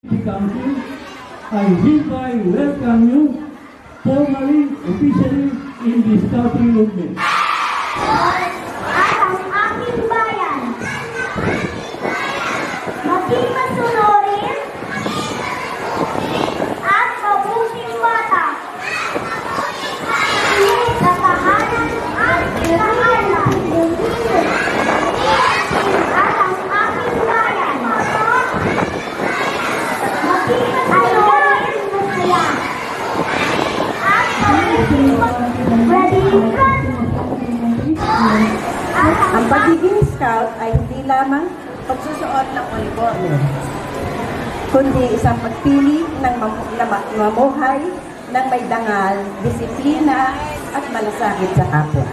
Council, I hereby welcome you formally, officially in the Scouting movement. At ang aking bayan, maging masunurin at mabuting bata. Katahanan at katahanan. At ang aking bayan, maging masunurin masaya. At mabuting Ang pagiging scout ay hindi lamang pagsusuot ng uniforme, kundi isang pagpili ng mamuhay ng may dangal, disiplina at malasakit sa kapwa.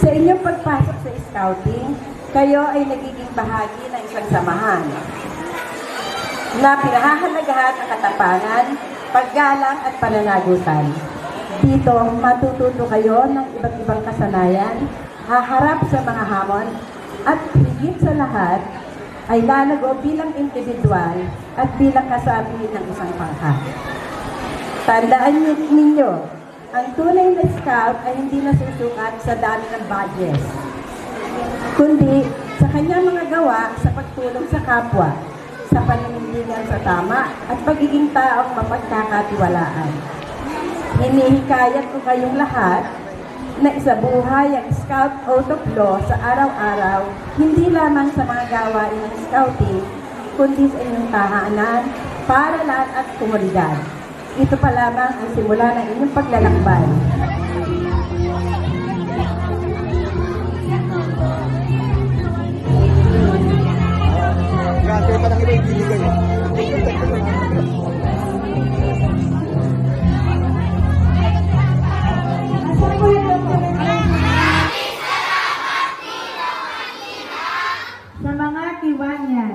Sa inyong pagpasok sa scouting, kayo ay nagiging bahagi ng isang samahan na pinahahalagahan ang katapangan, paggalang at pananagutan. Dito, matututo kayo ng iba't ibang kasanayan, haharap sa mga hamon, at higit sa lahat, ay lalago bilang individual at bilang kasapi ng isang pangkat. Tandaan ninyo, ang tunay na scout ay hindi nasusukat sa dami ng badges, kundi sa kanyang mga gawa sa pagtulong sa kapwa, sa paninindigan sa tama, at pagiging taong mapagkakatiwalaan. Hinihikayat ko kayong lahat na isabuhay ang Scout Oath of Law sa araw-araw, hindi lamang sa mga gawain ng scouting, kundi sa inyong tahanan, paaralan at komunidad. Ito pa lamang ang simula ng inyong paglalakbay. Grabe pa lang ibigay kayo. Sa mga Kiwanyan,